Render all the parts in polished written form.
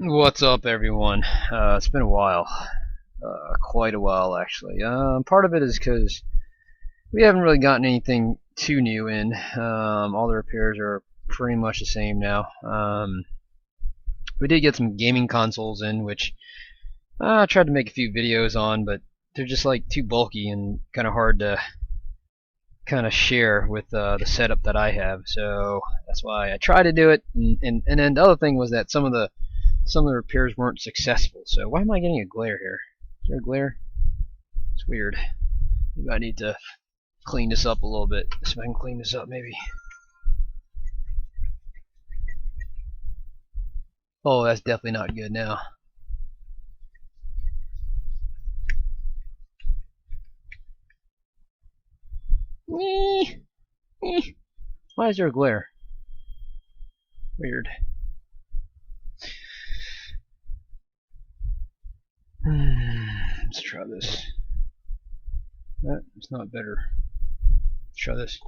What's up, everyone? It's been a while, quite a while actually. Part of it is because we haven't really gotten anything too new in. All the repairs are pretty much the same now. We did get some gaming consoles in, which I tried to make a few videos on, but they're just like too bulky and kind of hard to kind of share with the setup that I have. So that's why I tried to do it. And then the other thing was that some of the repairs weren't successful. So why am I getting a glare here? Is there a glare? It's weird. Maybe I need to clean this up a little bit. See if I can clean this up maybe. Oh, that's definitely not good now. Why is there a glare? Weird. Let's try this. It's not better. Let's try this.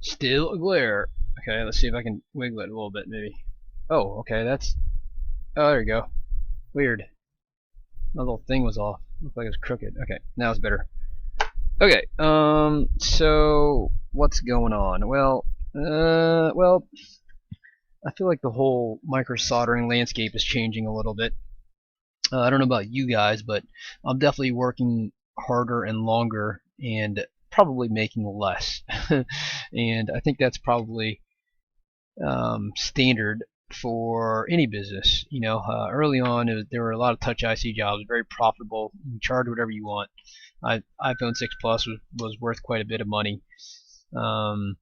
Still a glare. Okay, let's see if I can wiggle it a little bit maybe. Oh, okay, that's... Oh, there you go. Weird. My little thing was off. Looked like it was crooked. Okay, now it's better. Okay, so what's going on? Well, I feel like the whole microsoldering landscape is changing a little bit. I don't know about you guys, but I'm definitely working harder and longer and probably making less. And I think that's probably standard for any business. Early on, there were a lot of touch IC jobs, very profitable. You can charge whatever you want. iPhone 6 Plus was worth quite a bit of money. There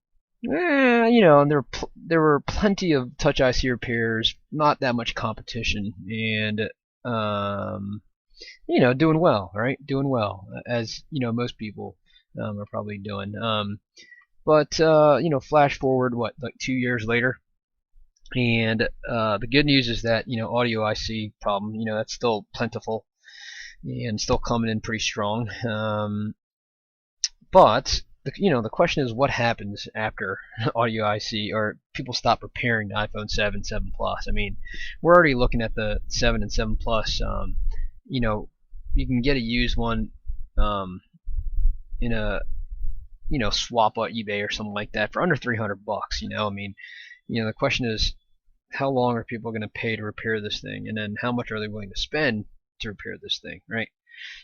were plenty of touch IC repairs, not that much competition, and doing well, right? Doing well, as most people are probably doing. But flash forward like 2 years later, and the good news is that audio IC problem, that's still plentiful and still coming in pretty strong. But the question is, what happens after audio IC, or people stop repairing the iPhone 7, 7 Plus? I mean, we're already looking at the 7 and 7 Plus. You can get a used one in a swap on eBay or something like that for under $300. I mean, the question is, how long are people going to pay to repair this thing, and then how much are they willing to spend to repair this thing, right?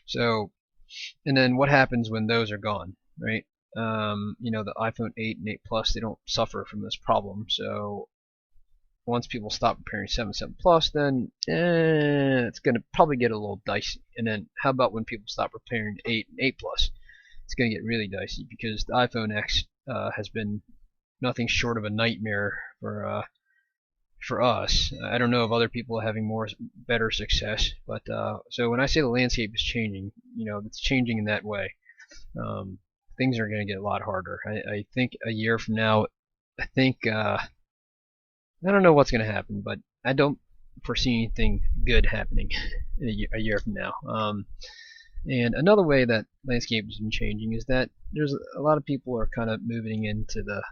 So, and then what happens when those are gone, right? The iPhone 8 and 8 Plus, they don't suffer from this problem. So once people stop repairing 7, 7 Plus, then it's going to probably get a little dicey. And then how about when people stop repairing 8 and 8 Plus? It's going to get really dicey, because the iPhone X has been nothing short of a nightmare for us. I don't know if other people are having better success, but so when I say the landscape is changing, it's changing in that way. Things are going to get a lot harder. I think a year from now, I don't know what's going to happen, but I don't foresee anything good happening a year from now. And another way that landscape has been changing is that there's a lot of people are kind of moving into the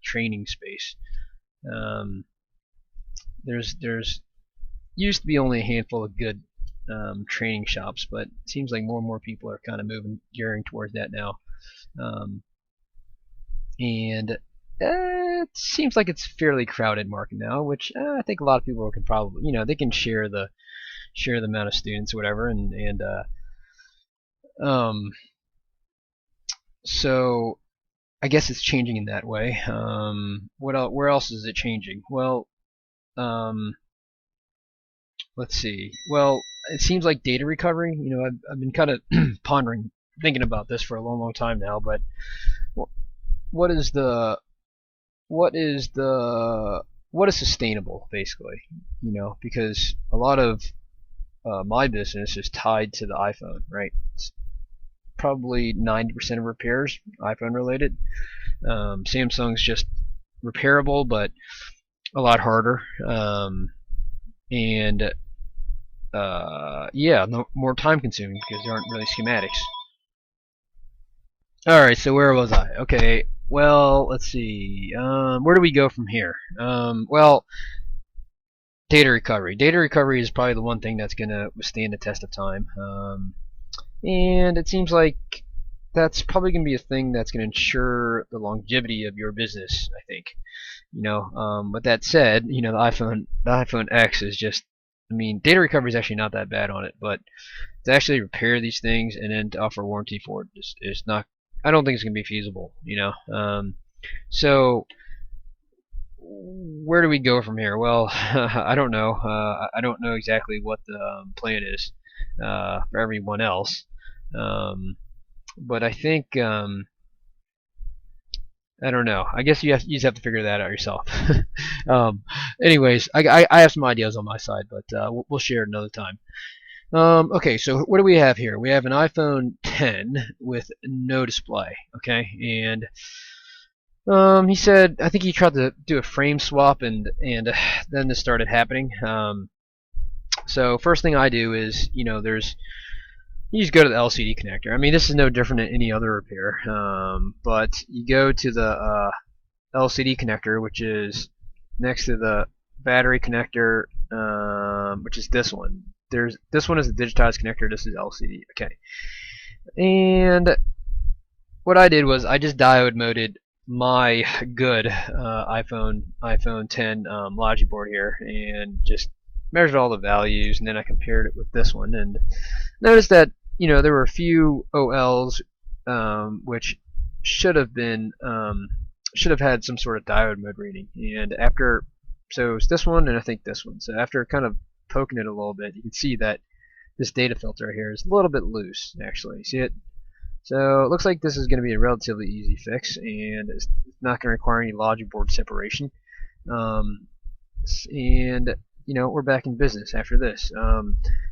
training space. There's used to be only a handful of good training shops, but it seems like more and more people are kind of gearing towards that now. And it seems like it's a fairly crowded market now, which I think a lot of people can probably, they can share the amount of students or whatever, and so I guess it's changing in that way. Where else is it changing? Well, let's see. Well, it seems like data recovery. I've been kind of pondering, thinking about this for a long time now. But what is sustainable, basically? Because a lot of my business is tied to the iPhone, right? It's probably 90% of repairs iPhone related. Samsung's just repairable, but a lot harder. And yeah, more time consuming because there aren't really schematics. Alright, so where was I? Okay, Well, let's see. Where do we go from here? Well, data recovery. Data recovery is probably the one thing that's going to withstand the test of time. And it seems like that's probably going to be a thing that's going to ensure the longevity of your business, I think. With that said, the iPhone X is just, I mean, data recovery is actually not that bad on it, but to actually repair these things and then to offer warranty for it is not. I don't think it's going to be feasible. So where do we go from here? Well, I don't know. I don't know exactly what the plan is for everyone else, but I think I don't know. I guess you just have to figure that out yourself. um, Anyways, I have some ideas on my side, but we'll share it another time. Okay, so what do we have here? We have an iPhone 10 with no display. Okay, and he said I think he tried to do a frame swap, and then this started happening. So first thing I do is you just go to the LCD connector. I mean, this is no different than any other repair, but you go to the LCD connector, which is next to the battery connector, which is this one. This one is the digitized connector. This is LCD. Okay, and what I did was I just diode moded my good iPhone 10 logic board here, and just measured all the values, and then I compared it with this one, and noticed that there were a few OLs which should have been should have had some sort of diode mode reading, and so it's this one and I think this one. So after kind of poking it a little bit, you can see that this data filter here is a little bit loose, actually. See it? So it looks like this is going to be a relatively easy fix, and it's not going to require any logic board separation. Um, and we're back in business after this.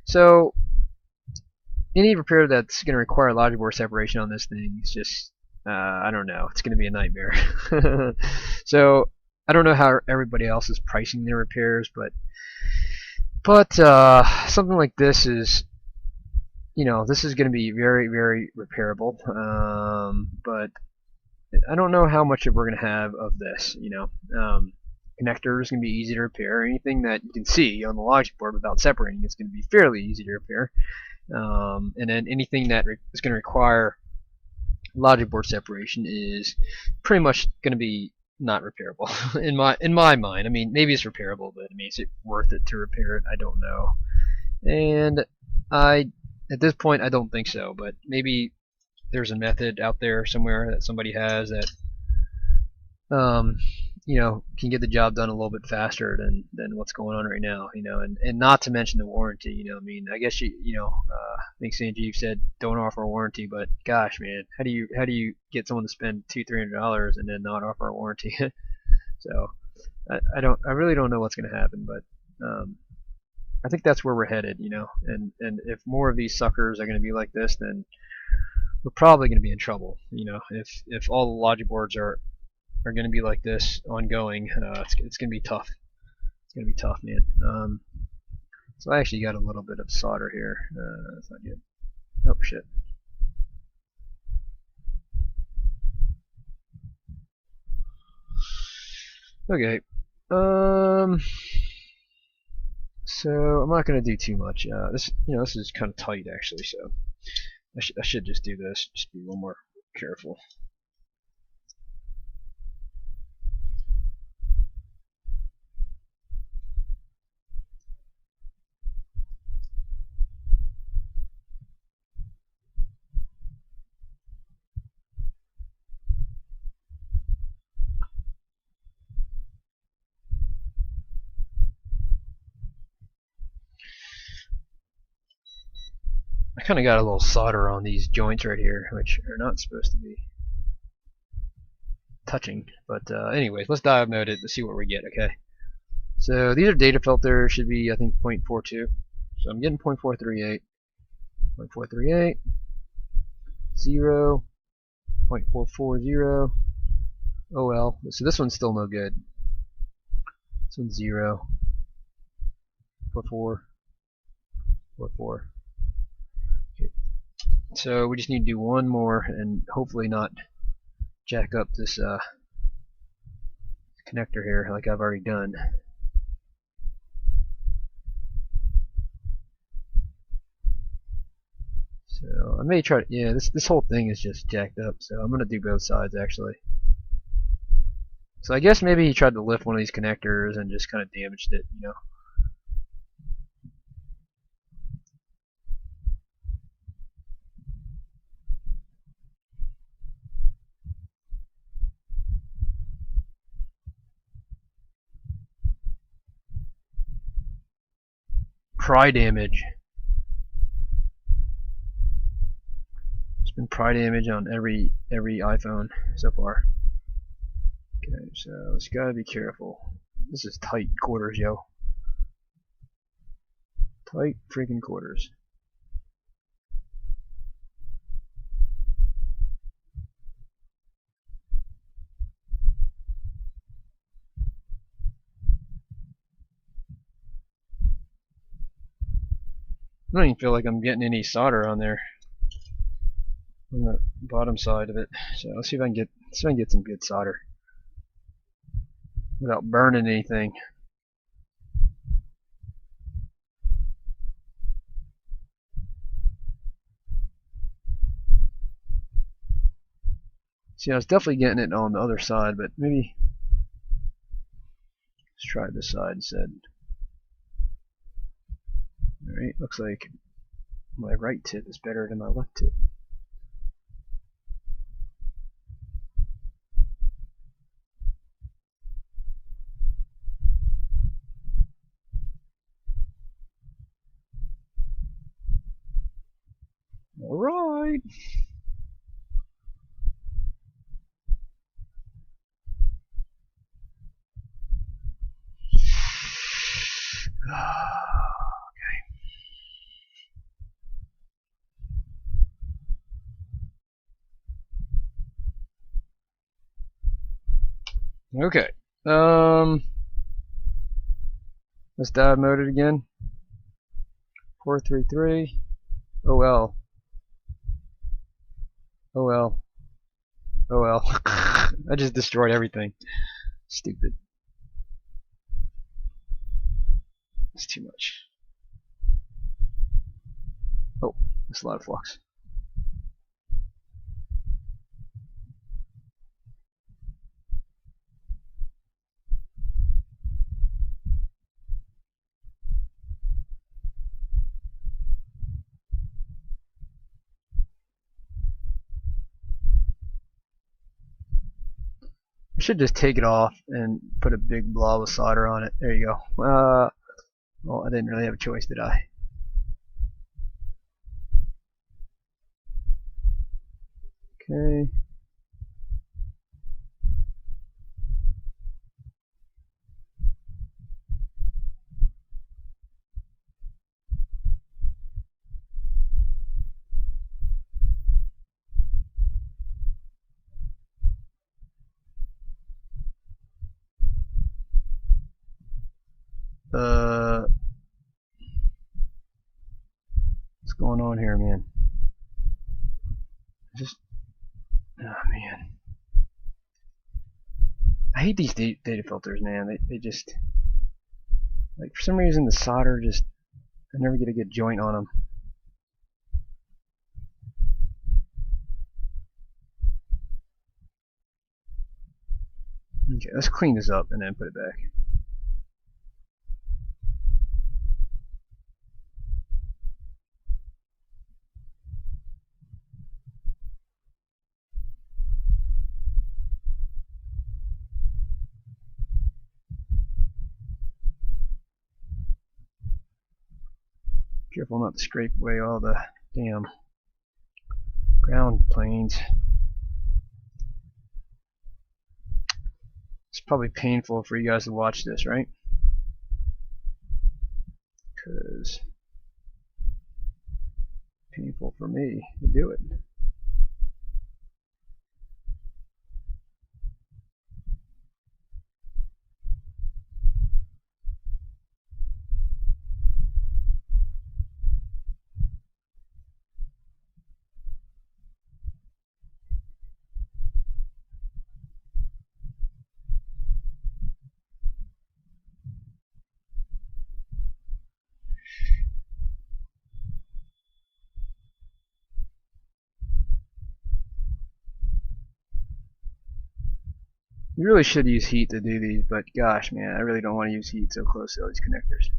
So any repair that's going to require logic board separation on this thing is just I don't know. It's going to be a nightmare. So I don't know how everybody else is pricing their repairs, but something like this is this is going to be very, very repairable. But I don't know how much we're going to have of this. Connector is going to be easy to repair. Anything that you can see on the logic board without separating is going to be fairly easy to repair. And then anything that is going to require logic board separation is pretty much going to be not repairable in my mind. I mean, maybe it's repairable, but I mean, is it worth it to repair it? I don't know. And at this point, I don't think so. But maybe there's a method out there somewhere that somebody has that um, can get the job done a little bit faster than what's going on right now. And not to mention the warranty. I mean, I guess I think Sanjeev said don't offer a warranty, but gosh, man, how do you get someone to spend $200-300 and then not offer a warranty? So I really don't know what's going to happen, but I think that's where we're headed. And if more of these suckers are going to be like this, then we're probably going to be in trouble. If all the logic boards are going to be like this ongoing, it's going to be tough. It's going to be tough, man. So I actually got a little bit of solder here. That's not good. Oh shit. Okay. So I'm not going to do too much. This is kind of tight actually, so I should just do this. Just be a little more careful. I kind of got a little solder on these joints right here, which are not supposed to be touching. But anyways, let's dive mode it to see what we get. Okay. So these are data filters. Should be I think 0.42. So I'm getting 0.438, 0.438, 0, 0.440. Oh well. So this one's still no good. This one's 0, 44, 44. Okay. So we just need to do one more and hopefully not jack up this connector here like I've already done. So I may try to, yeah, this whole thing is just jacked up, so I'm gonna do both sides actually. So I guess maybe he tried to lift one of these connectors and just kind of damaged it, you know. Pry damage. There's been pry damage on every iPhone so far. Okay, so it's gotta be careful. This is tight quarters, yo. Tight freaking quarters. I don't even feel like I'm getting any solder on there on the bottom side of it. So let's see if I can get some good solder without burning anything. See, I was definitely getting it on the other side, but maybe let's try this side instead. Alright, looks like my right tip is better than my left tip. Alright. Okay. Let's dive mode it again. 433. Oh well. Oh well. Oh well. I just destroyed everything. Stupid. It's too much. Oh, that's a lot of flux. I should just take it off and put a big blob of solder on it. There you go. Well, I didn't really have a choice, did I? Okay. What's going on here, man? Just, oh man. I hate these data filters, man. They just, like, for some reason the solder just, I never get a good joint on them. Okay, let's clean this up and then put it back. Careful not to scrape away all the damn ground planes. It's probably painful for you guys to watch this, right? Because painful for me to do it. You really should use heat to do these, but gosh, man, I really don't want to use heat so close to all these connectors.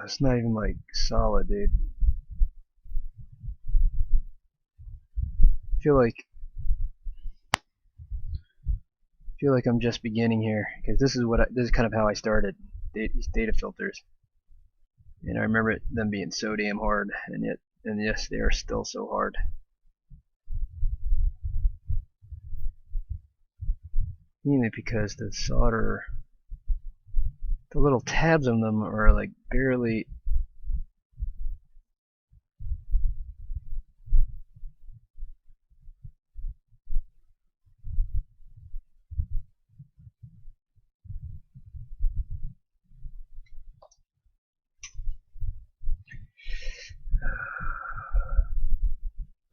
It's not even like solid, dude. I feel like I'm just beginning here, because this is kind of how I started these data filters, and I remember them being so damn hard, and yes, they are still so hard. Mainly because the solder, the little tabs on them are like barely.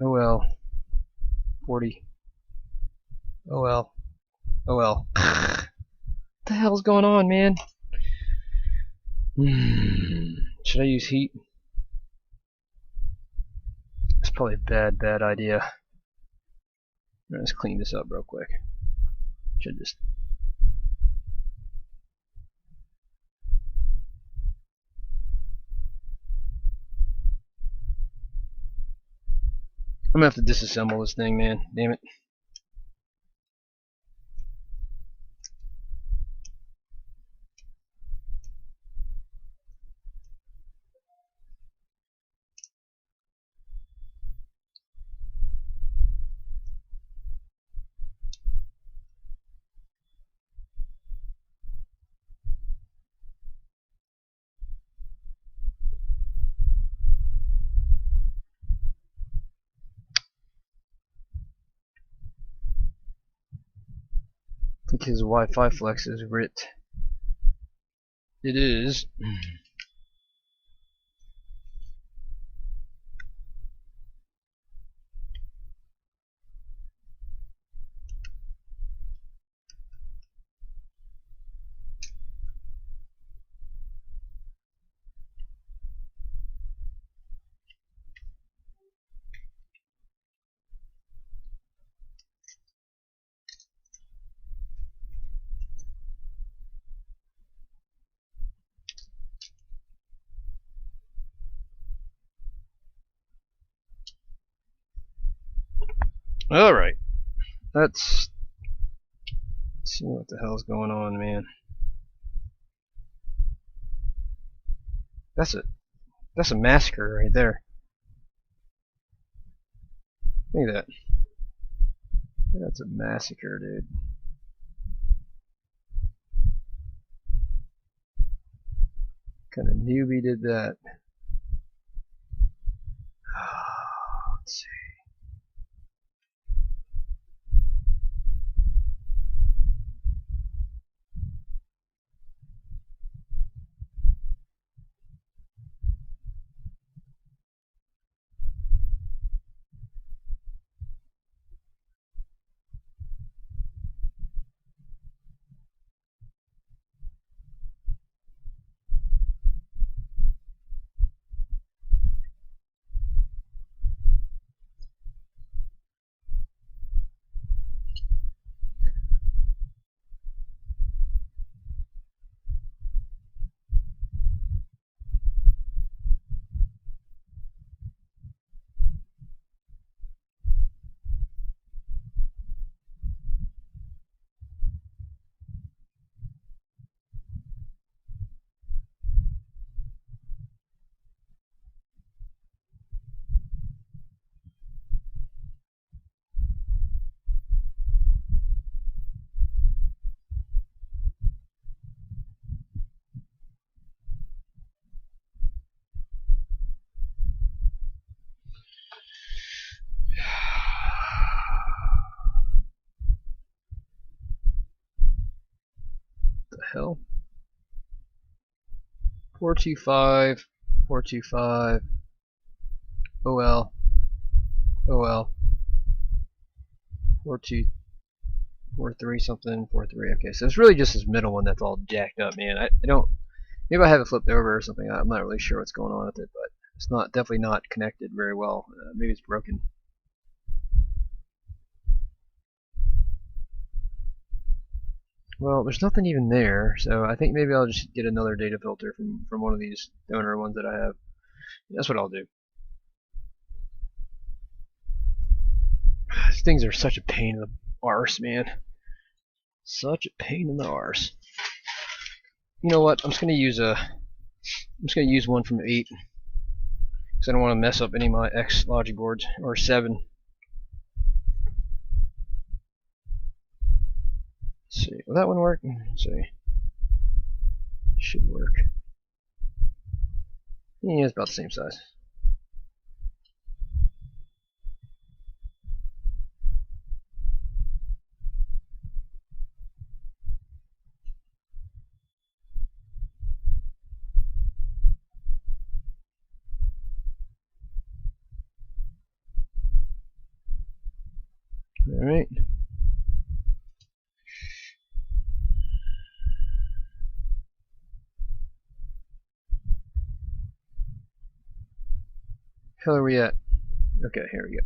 Oh well. 40. Oh well. Oh well. What the hell's going on, man? Should I use heat? It's probably a bad idea. Let's clean this up real quick. Should just. I'm gonna have to disassemble this thing, man. Damn it. I think his Wi-Fi flex is ripped. It is. Alright. Let's see what the hell's going on, man. That's a massacre right there. Look at that. That's a massacre, dude. What kind of newbie did that? Let's see. hell? 425, 425, OL, OL, 4243 something, 43. Okay, so it's really just this middle one that's all jacked up, man. I don't. Maybe I have it flipped over or something. I'm not really sure what's going on with it, but it's not definitely not connected very well. Maybe it's broken. Well, there's nothing even there, so I think maybe I'll just get another data filter from one of these donor ones that I have. That's what I'll do. These things are such a pain in the arse, man. Such a pain in the arse. You know what? I'm just gonna use one from 8 because I don't want to mess up any of my X logic boards, or 7. Let's see. Will that one work? Let's see. Should work. Yeah, it's about the same size. Alright. Hell are we at? Okay, here we go.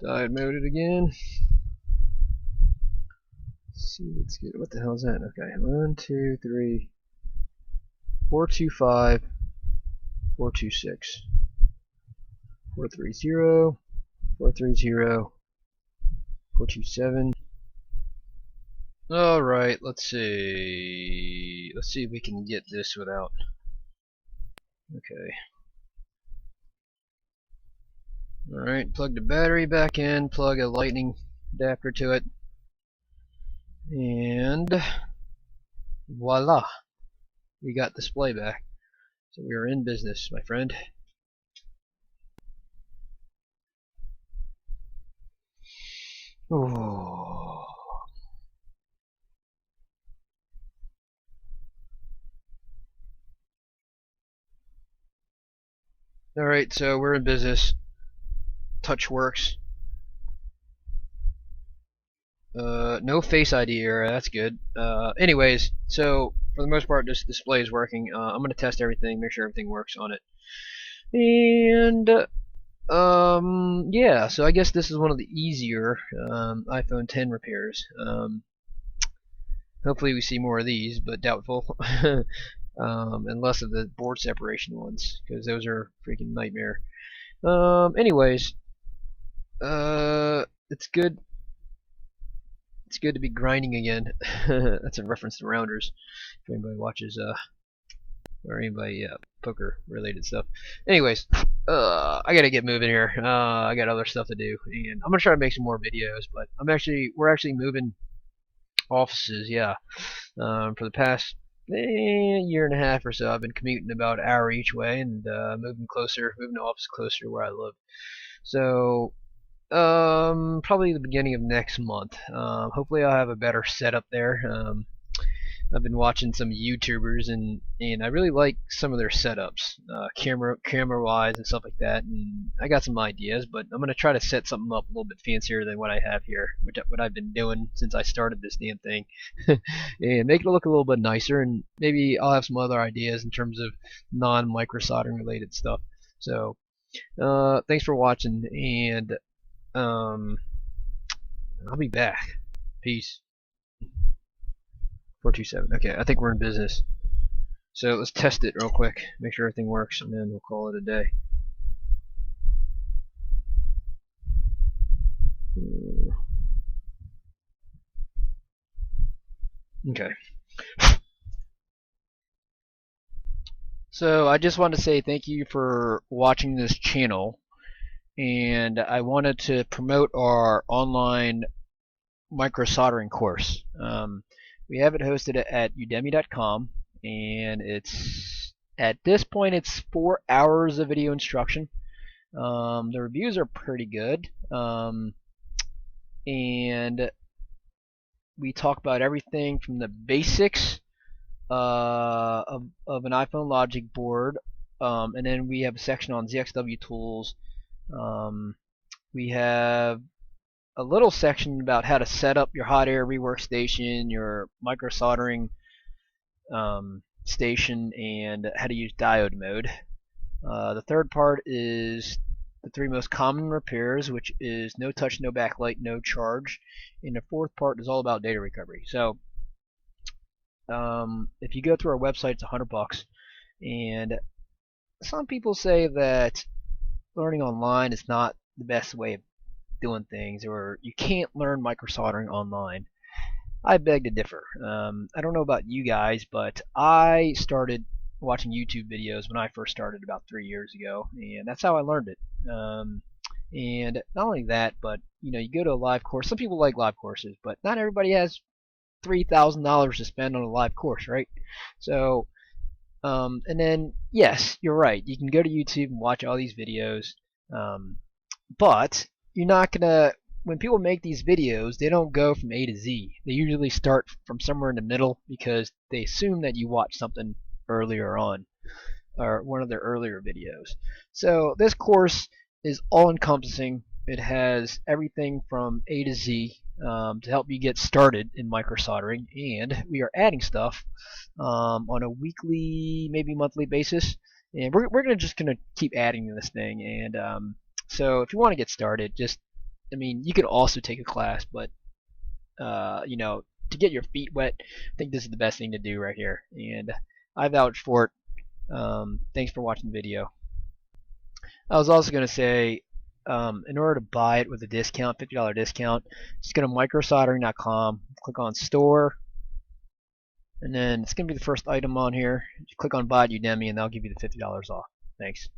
Diode moded again. Let's see, let's get what the hell is that? Okay, 1, 2, 3, 425, 426, 430, 430, 427. All right, let's see. Let's see if we can get this without. Okay. Alright, plug the battery back in, plug a lightning adapter to it, and voila, we got display back. So we are in business, my friend. Oh. Alright, so we're in business. Touch works. No Face ID error, that's good. Anyways, so for the most part, this display is working. I'm gonna test everything, make sure everything works on it. And yeah, so I guess this is one of the easier iPhone 10 repairs. Hopefully we see more of these, but doubtful. And less of the board separation ones, because those are freaking nightmare. Anyways, it's good. It's good to be grinding again. That's a reference to Rounders. If anybody watches, or anybody poker related stuff. Anyways, I gotta get moving here. I got other stuff to do, and I'm gonna try to make some more videos. But we're actually moving offices. Yeah, for the past year and a half or so, I've been commuting about an hour each way, and moving the office closer to where I live. So probably the beginning of next month. Hopefully I'll have a better setup there. I've been watching some YouTubers, and I really like some of their setups, camera wise and stuff like that. And I got some ideas, but I'm gonna try to set something up a little bit fancier than what I have here, what I've been doing since I started this damn thing, and make it look a little bit nicer. And maybe I'll have some other ideas in terms of non-microsoldering related stuff. So thanks for watching, and I'll be back. Peace. 427. Okay, I think we're in business. So let's test it real quick. Make sure everything works, and then we'll call it a day. Okay. So I just wanted to say thank you for watching this channel, and I wanted to promote our online microsoldering course. We have it hosted at udemy.com, and it's at this point it's 4 hours of video instruction. The reviews are pretty good, and we talk about everything from the basics of an iPhone logic board, and then we have a section on ZXW tools. We have a little section about how to set up your hot air rework station, your micro soldering station, and how to use diode mode. The third part is the three most common repairs, which is no touch, no backlight, no charge. And the fourth part is all about data recovery. So if you go through our website, it's $100, and some people say that learning online is not the best way of doing things, or you can't learn microsoldering online. I beg to differ. I don't know about you guys, but I started watching YouTube videos when I first started about 3 years ago, and that's how I learned it. And not only that, but you go to a live course. Some people like live courses, but not everybody has $3,000 to spend on a live course, right? So, and then yes, you're right. You can go to YouTube and watch all these videos, but you're not gonna. When people make these videos, they don't go from A to Z. They usually start from somewhere in the middle because they assume that you watched something earlier on, or one of their earlier videos. So this course is all encompassing. It has everything from A to Z to help you get started in microsoldering, and we are adding stuff on a weekly, maybe monthly basis. And we're just gonna keep adding to this thing. And so if you want to get started, I mean, you could also take a class, but to get your feet wet, I think this is the best thing to do right here. And I vouch for it. Thanks for watching the video. I was also going to say, in order to buy it with a discount, $50 discount, just go to microsoldering.com, click on store, and then it's going to be the first item on here. Just click on buy at Udemy, and they'll give you the $50 off. Thanks.